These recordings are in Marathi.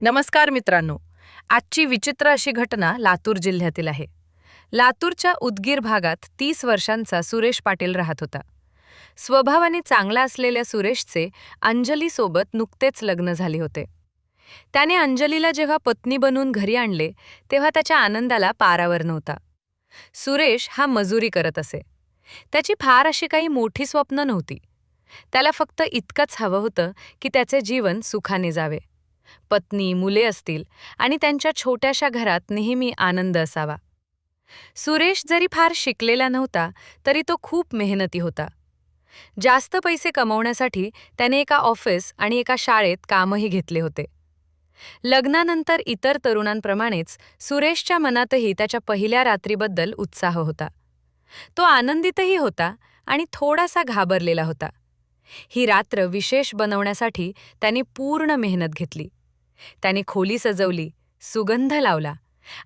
नमस्कार मित्रांनो. आजची विचित्र अशी घटना लातूर जिल्ह्यातील आहे. लातूरच्या उदगीर भागात 30 वर्षांचा सुरेश पाटील राहत होता. स्वभावाने चांगला असलेल्या सुरेशचे अंजलीसोबत नुकतेच लग्न झाले होते. त्याने अंजलीला जेव्हा पत्नी बनवून घरी आणले तेव्हा त्याच्या आनंदाला पारावर नव्हता. सुरेश हा मजुरी करत असे. त्याची फार अशी काही मोठी स्वप्न नव्हती. त्याला फक्त इतकंच हवं होतं की त्याचे जीवन सुखाने जावे. पत्नी, मुले असतील आणि त्यांच्या छोट्याशा घरात नेहमी आनंद असावा. सुरेश जरी फार शिकलेला नव्हता तरी तो खूप मेहनती होता. जास्त पैसे कमवण्यासाठी त्याने एका ऑफिस आणि एका शाळेत कामही घेतले होते. लग्नानंतर इतर तरुणांप्रमाणेच सुरेशच्या मनातही त्याच्या पहिल्या रात्रीबद्दल उत्साह होता. तो आनंदितही होता आणि थोडासा घाबरलेला होता. ही रात्र विशेष बनवण्यासाठी त्याने पूर्ण मेहनत घेतली. त्याने खोली सजवली, सुगंध लावला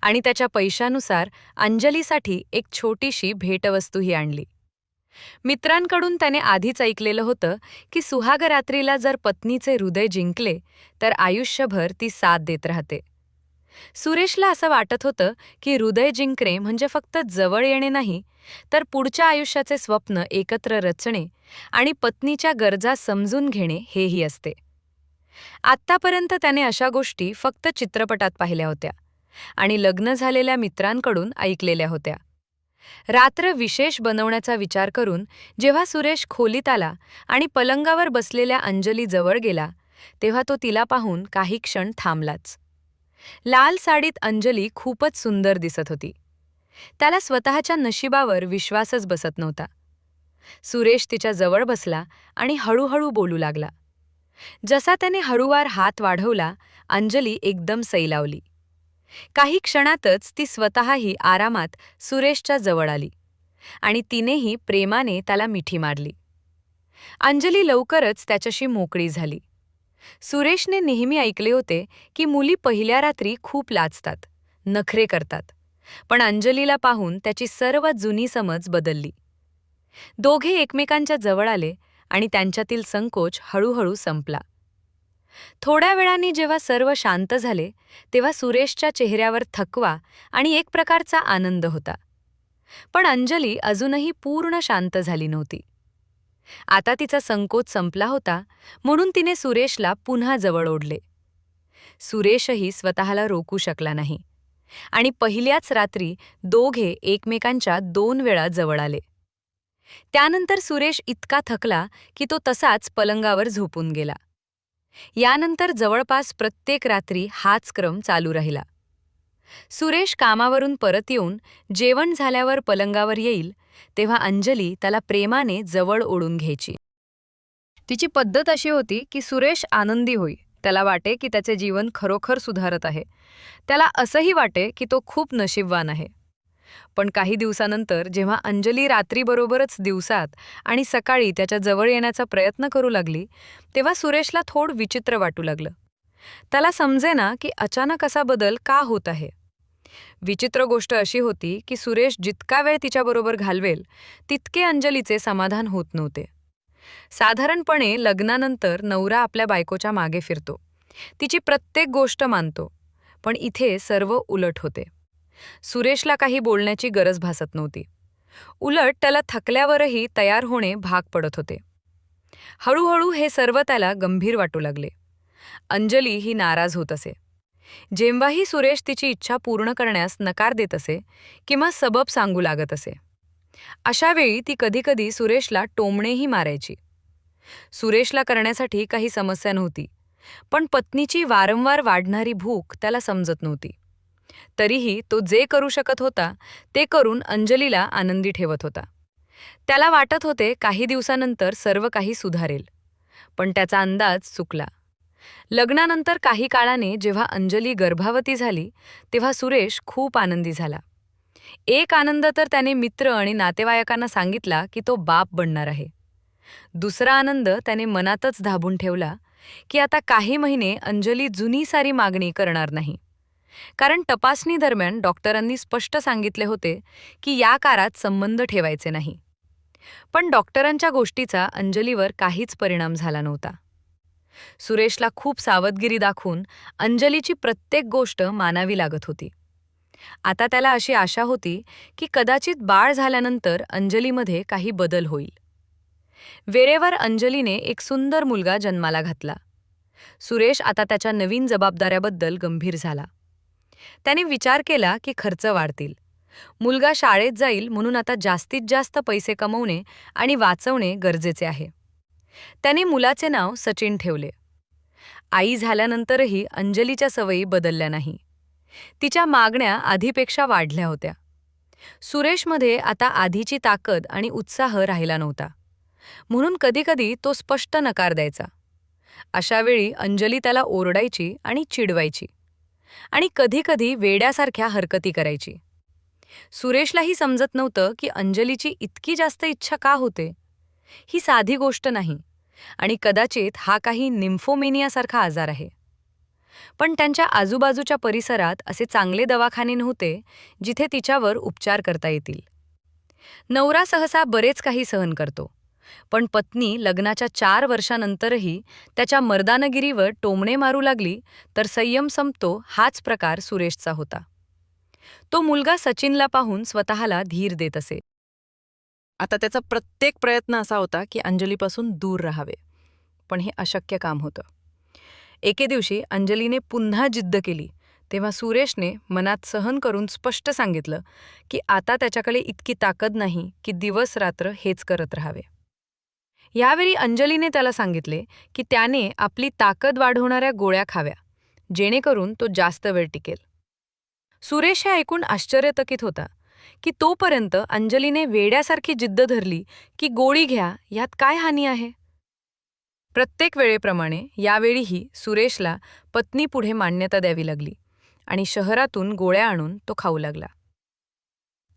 आणि त्याच्या पैशानुसार अंजलीसाठी एक छोटीशी भेटवस्तूही आणली. मित्रांकडून त्याने आधीच ऐकलेलं होतं की सुहागरात्रीला जर पत्नीचे हृदय जिंकले तर आयुष्यभर ती साथ देत राहते. सुरेशला असं वाटत होतं की हृदय जिंकणे म्हणजे फक्त जवळ येणे नाही, तर पुढच्या आयुष्याचे स्वप्न एकत्र रचणे आणि पत्नीच्या गरजा समजून घेणे हेही असते. आत्तापर्यंत त्याने अशा गोष्टी फक्त चित्रपटात पाहिल्या होत्या आणि लग्न झालेल्या मित्रांकडून ऐकलेल्या होत्या. रात्र विशेष बनवण्याचा विचार करून जेव्हा सुरेश खोलीत आला आणि पलंगावर बसलेल्या अंजली जवळ गेला तेव्हा तो तिला पाहून काही क्षण थांबलाच. लाल साडीत अंजली खूपच सुंदर दिसत होती. त्याला स्वतःच्या नशिबावर विश्वासच बसत नव्हता. सुरेश तिच्या जवळ बसला आणि हळूहळू बोलू लागला. जसा त्याने हळूवार हात वाढवला, अंजली एकदम सैलावली. काही क्षणातच ती स्वतःही आरामात सुरेशच्या जवळ आली आणि तिनेही प्रेमाने त्याला मिठी मारली. अंजली लवकरच त्याच्याशी मोकळी झाली. सुरेशने नेहमी ऐकले होते की मुली पहिल्या रात्री खूप लाजतात, नखरे करतात, पण अंजलीला पाहून त्याची सर्व जुनी समज बदलली. दोघे एकमेकांच्या जवळ आले आणि त्यांच्यातील संकोच हळूहळू संपला. थोड्या वेळाने जेव्हा सर्व शांत झाले तेव्हा सुरेशच्या चेहऱ्यावर थकवा आणि एक प्रकारचा आनंद होता. पण अंजली अजूनही पूर्ण शांत झाली नव्हती. आता तिचा संकोच संपला होता म्हणून तिने सुरेशला पुन्हा जवळ ओढले. सुरेशही स्वतःला रोखू शकला नाही आणि पहिल्याच रात्री दोघे एकमेकांच्या 2 वेळा जवळ आले. त्यानंतर सुरेश इतका थकला की तो तसाच पलंगावर झोपून गेला. यानंतर जवळपास प्रत्येक रात्री हाच क्रम चालू राहिला. सुरेश कामावरून परत येऊन जेवण झाल्यावर पलंगावर येईल तेव्हा अंजली त्याला प्रेमाने जवळ ओढून घ्यायची. तिची पद्धत अशी होती की सुरेश आनंदी होई, त्याला वाटे की त्याचे जीवन खरोखर सुधारत आहे. त्याला असंही वाटे की तो खूप नशीबवान आहे. पण काही दिवसानंतर जेव्हा अंजली रात्रीबरोबरच दिवसात आणि सकाळी त्याच्या जवळ येण्याचा प्रयत्न करू लागली तेव्हा सुरेशला थोडं विचित्र वाटू लागलं. त्याला समजेना की अचानक असा बदल का होत आहे. विचित्र गोष्ट अशी होती की सुरेश जितका वेळ तिच्याबरोबर घालवेल तितके अंजलीचे समाधान होत नव्हते. साधारणपणे लग्नानंतर नवरा आपल्या बायकोच्या मागे फिरतो, तिची प्रत्येक गोष्ट मानतो, पण इथे सर्व उलट होते. सुरेशला काही बोलण्याची गरज भासत नव्हती. उलट त्याला थकल्यावरही तयार होणे भाग पडत होते. हळूहळू हे सर्व त्याला गंभीर वाटू लागले. अंजली ही नाराज होत असे. जेव्हाही सुरेश तिची इच्छा पूर्ण करण्यास नकार देत असे किंवा सबब सांगू लागत असे, अशा वेळी ती कधीकधी सुरेशला टोमणेही मारायची. सुरेशला करण्यासाठी काही समस्या नव्हती, पण पत्नीची वारंवार वाढणारी भूक त्याला समजत नव्हती. तरीही तो जे करू शकत होता ते करून अंजलीला आनंदी ठेवत होता. त्याला वाटत होते काही दिवसानंतर सर्व काही सुधारेल, पण त्याचा अंदाज चुकला. लग्नानंतर काही काळाने जेव्हा अंजली गर्भवती झाली तेव्हा सुरेश खूप आनंदी झाला. एक आनंद तर त्याने मित्र आणि नातेवाईकांना सांगितला की तो बाप बनणार आहे. दुसरा आनंद त्याने मनातच दाबून ठेवला की आता काही महिने अंजली जुनी सारी मागणी करणार नाही. कारण तपासणी दरम्यान डॉक्टरांनी स्पष्ट सांगितले होते की या काळात संबंध ठेवायचे नाही. पण डॉक्टरांच्या गोष्टीचा अंजलीवर काहीच परिणाम झाला नव्हता. सुरेशला खूप सावधगिरी दाखवून अंजलीची प्रत्येक गोष्ट मानावी लागत होती. आता त्याला अशी आशा होती की कदाचित बाळ झाल्यानंतर अंजलीमध्ये काही बदल होईल. वेळेवर अंजलीने एक सुंदर मुलगा जन्माला घातला. सुरेश आता त्याच्या नवीन जबाबदाऱ्याबद्दल गंभीर झाला. त्याने विचार केला की खर्च वाढतील. मुलगा शाळेत जाईल म्हणून आता जास्तीत जास्त पैसे कमवणे आणि वाचवणे गरजेचे आहे. त्याने मुलाचे नाव सचिन ठेवले. आई झाल्यानंतरही अंजलीच्या सवयी बदलल्या नाही. तिच्या मागण्या आधीपेक्षा वाढल्या होत्या. सुरेशमध्ये आता आधीची ताकद आणि उत्साह राहिला नव्हता. म्हणून कधीकधी तो स्पष्ट नकार द्यायचा. अशावेळी अंजली त्याला ओरडायची आणि चिडवायची आणि कधीकधी वेड्यासारख्या हरकती करायची. सुरेशलाही समजत नव्हतं की अंजलीची इतकी जास्त इच्छा का होते. ही साधी गोष्ट नाही आणि कदाचित हा काही निम्फोमेनियासारखा आजार आहे. पण त्यांच्या आजूबाजूच्या परिसरात असे चांगले दवाखाने नव्हते जिथे तिच्यावर उपचार करता येतील. नवरा सहसा बरेच काही सहन करतो, पण पत्नी लग्नाच्या 4 वर्षांनंतरही त्याच्या मर्दानगिरीवर टोमणे मारू लागली तर संयम संपतो. हाच प्रकार सुरेशचा होता. तो मुलगा सचिनला पाहून स्वतःला धीर देत असे. आता त्याचा प्रत्येक प्रयत्न असा होता की अंजलीपासून दूर राहावे, पण हे अशक्य काम होतं. एके दिवशी अंजलीने पुन्हा जिद्द केली तेव्हा सुरेशने मनात सहन करून स्पष्ट सांगितलं की आता त्याच्याकडे इतकी ताकद नाही की दिवस रात्र हेच करत राहावे. यावेळी अंजलीने त्याला सांगितले की त्याने आपली ताकद वाढवणाऱ्या गोळ्या खाव्या, जेणेकरून तो जास्त वेळ टिकेल. सुरेश हे ऐकून आश्चर्यचकित होता की तोपर्यंत अंजलीने वेड्यासारखी जिद्द धरली की गोळी घ्या, यात काय हानी आहे. प्रत्येक वेळेप्रमाणे यावेळीही सुरेशला पत्नीपुढे मान्यता द्यावी लागली आणि शहरातून गोळ्या आणून तो खाऊ लागला.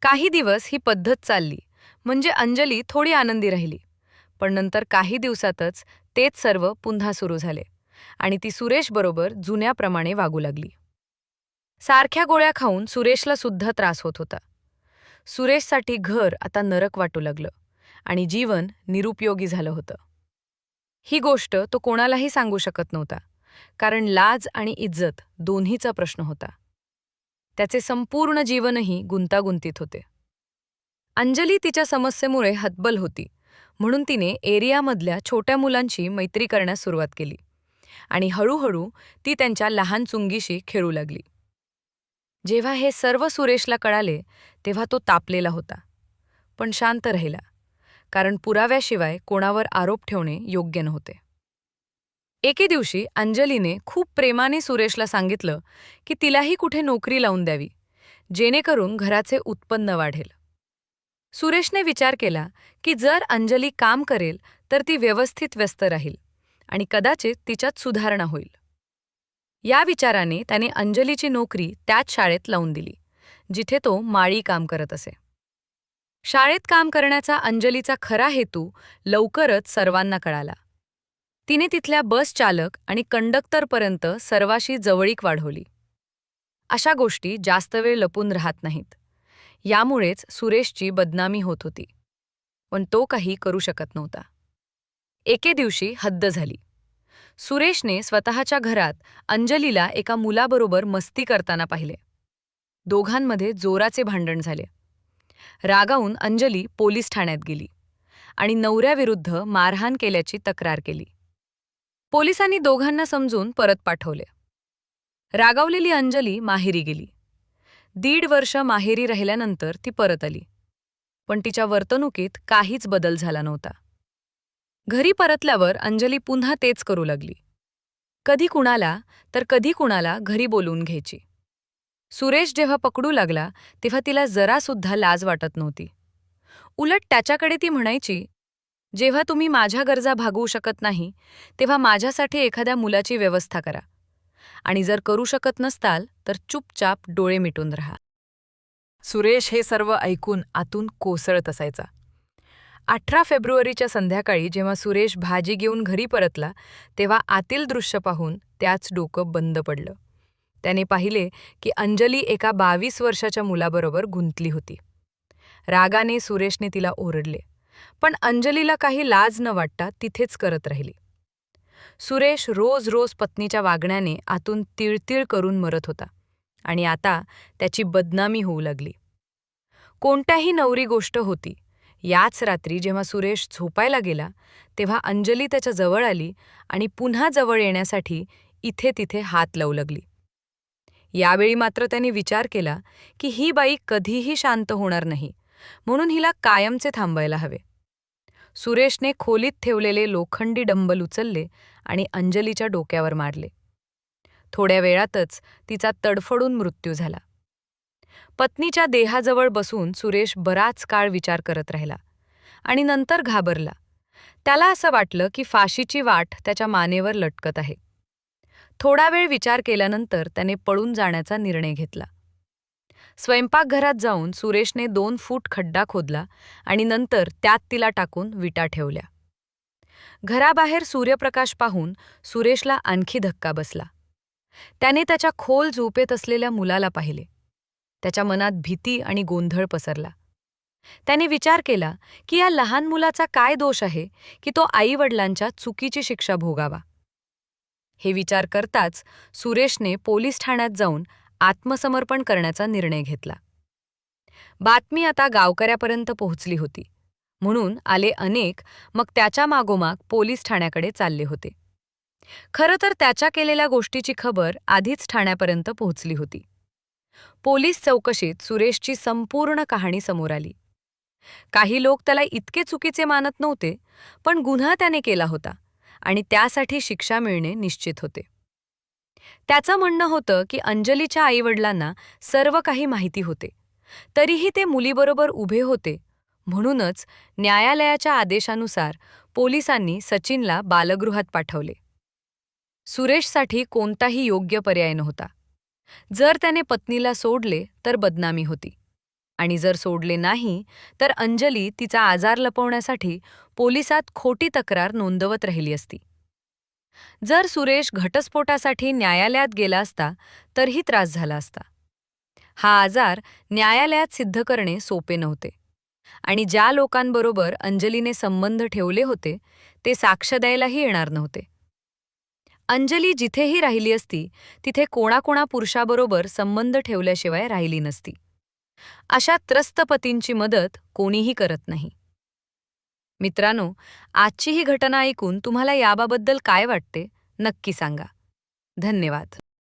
काही दिवस ही पद्धत चालली म्हणजे अंजली थोडी आनंदी राहिली, पण नंतर काही दिवसातच तेच सर्व पुन्हा सुरू झाले आणि ती सुरेशबरोबर जुन्याप्रमाणे वागू लागली. सारख्या गोळ्या खाऊन सुरेशला सुद्धा त्रास होत होता. सुरेशसाठी घर आता नरक वाटू लागलं आणि जीवन निरुपयोगी झालं होतं. ही गोष्ट तो कोणालाही सांगू शकत नव्हता, कारण लाज आणि इज्जत दोन्हीचा प्रश्न होता. त्याचे संपूर्ण जीवनही गुंतागुंतीत होते. अंजली तिच्या समस्येमुळे हतबल होती, म्हणून तिने एरियामधल्या छोट्या मुलांशी मैत्री करण्यास सुरुवात केली आणि हळूहळू ती त्यांच्या लहान चुंगीशी खेळू लागली. जेव्हा हे सर्व सुरेशला कळाले तेव्हा तो तापलेला होता, पण शांत राहिला, कारण पुराव्याशिवाय कोणावर आरोप ठेवणे योग्य नव्हते. एके दिवशी अंजलीने खूप प्रेमाने सुरेशला सांगितलं की तिलाही कुठे नोकरी लावून द्यावी, जेणेकरून घराचे उत्पन्न वाढेल. सुरेशने विचार केला की जर अंजली काम करेल तर ती व्यवस्थित व्यस्त राहील आणि कदाचित तिच्यात सुधारणा होईल. या विचाराने त्याने अंजलीची नोकरी त्याच शाळेत लावून दिली जिथे तो माळी काम करत असे. शाळेत काम करण्याचा अंजलीचा खरा हेतू लवकरच सर्वांना कळाला. तिने तिथल्या बस चालक आणि कंडक्टरपर्यंत सर्वाशी जवळीक वाढवली. अशा गोष्टी जास्त वेळ लपून राहत नाहीत. यामुळेच सुरेशची बदनामी होत होती, पण तो काही करू शकत नव्हता. एके दिवशी हद्द झाली. सुरेशने स्वतःच्या घरात अंजलीला एका मुलाबरोबर मस्ती करताना पाहिले. दोघांमध्ये जोराचे भांडण झाले. रागावून अंजली पोलीस ठाण्यात गेली आणि नवऱ्याविरुद्ध मारहाण केल्याची तक्रार केली. पोलिसांनी दोघांना समजून परत पाठवले. रागावलेली अंजली माहेरी गेली. 1.5 वर्ष माहेरी राहिल्यानंतर ती परत आली, पण तिच्या वर्तणुकीत काहीच बदल झाला नव्हता. घरी परतल्यावर अंजली पुन्हा तेच करू लागली. कधी कुणाला तर कधी कुणाला घरी बोलवून घ्यायची. सुरेश जेव्हा पकडू लागला तेव्हा तिला जरासुद्धा लाज वाटत नव्हती. उलट त्याच्याकडे ती म्हणायची, जेव्हा तुम्ही माझ्या गरजा भागवू शकत नाही तेव्हा माझ्यासाठी एखाद्या मुलाची व्यवस्था करा, आणि जर करू शकत नसताल तर चुपचाप डोळे मिटून राहा. सुरेश हे सर्व ऐकून आतून कोसळत असायचा. 18 फेब्रुवारीच्या संध्याकाळी जेव्हा सुरेश भाजी घेऊन घरी परतला तेव्हा आतील दृश्य पाहून त्याच डोकं बंद पडलं. त्याने पाहिले की अंजली एका 22 वर्षाच्या मुलाबरोबर गुंतली होती. रागाने सुरेशने तिला ओरडले, पण अंजलीला काही लाज न वाटता तिथेच करत राहिली. सुरेश रोज रोज पत्नीच्या वागण्याने आतून तिळतिळ करून मरत होता आणि आता त्याची बदनामी होऊ लागली. कोणत्याही नवरी गोष्ट होती. याच रात्री जेव्हा सुरेश झोपायला गेला तेव्हा अंजली त्याच्या जवळ आली आणि पुन्हा जवळ येण्यासाठी इथे तिथे हात लावू लागली. यावेळी मात्र त्याने विचार केला की ही बाई कधीही शांत होणार नाही, म्हणून हिला कायमचे थांबायला हवे. सुरेशने खोलीत ठेवलेले लोखंडी डंबल उचलले आणि अंजलीच्या डोक्यावर मारले. थोड्या वेळातच तिचा तडफडून मृत्यू झाला. पत्नीच्या देहाजवळ बसून सुरेश बराच काळ विचार करत राहिला आणि नंतर घाबरला. त्याला असं वाटलं की फाशीची वाट त्याच्या मानेवर लटकत आहे. थोडा वेळ विचार केल्यानंतर त्याने पळून जाण्याचा निर्णय घेतला. स्वयंपाकघरात जाऊन सुरेशने 2 फूट खड्डा खोदला आणि नंतर त्यात तिला टाकून विटा ठेवल्या. घराबाहेर सूर्यप्रकाश पाहून सुरेशला आणखी धक्का बसला. त्याने त्याच्या खोल झोपेत असलेल्या मुलाला पाहिले. त्याच्या मनात भीती आणि गोंधळ पसरला. त्याने विचार केला की या लहान मुलाचा काय दोष आहे की तो आईवडिलांच्या चुकीची शिक्षा भोगावा. हे विचार करताच सुरेशने पोलीस ठाण्यात जाऊन आत्मसमर्पण करण्याचा निर्णय घेतला. बातमी आता गावकऱ्यापर्यंत पोहोचली होती, म्हणून आले अनेक मग त्याच्या मागोमाग पोलीस ठाण्याकडे चालले होते. खरं तर त्याच्या केलेल्या गोष्टीची खबर आधीच ठाण्यापर्यंत पोहोचली होती. पोलीस चौकशीत सुरेशची संपूर्ण कहाणी समोर आली. काही लोक त्याला इतके चुकीचे मानत नव्हते, पण गुन्हा त्याने केला होता आणि त्यासाठी शिक्षा मिळणे निश्चित होते. त्याचं म्हणणं होतं की अंजलीच्या आईवडिलांना सर्व काही माहिती होते, तरीही ते मुलीबरोबर उभे होते. म्हणूनच न्यायालयाच्या आदेशानुसार पोलिसांनी सचिनला बालगृहात पाठवले. सुरेशसाठी कोणताही योग्य पर्याय नव्हता. जर त्याने पत्नीला सोडले तर बदनामी होती आणि जर सोडले नाही तर अंजली तिचा आजार लपवण्यासाठी पोलिसात खोटी तक्रार नोंदवत राहिली असती. जर सुरेश घटस्फोटासाठी न्यायालयात गेला असता तरही त्रास झाला असता. हा आजार न्यायालयात सिद्ध करणे सोपे नव्हते आणि ज्या लोकांबरोबर अंजलीने संबंध ठेवले होते ते साक्ष द्यायलाही येणार नव्हते. अंजली जिथेही राहिली असती तिथे कोणाकोणा पुरुषाबरोबर संबंध ठेवल्याशिवाय राहिली नसती. अशा त्रस्त पतींची मदत कोणीही करत नाही. मित्रांनो, आजची ही घटना ऐकून तुम्हाला याबाबद्दल काय वाटते नक्की सांगा. धन्यवाद.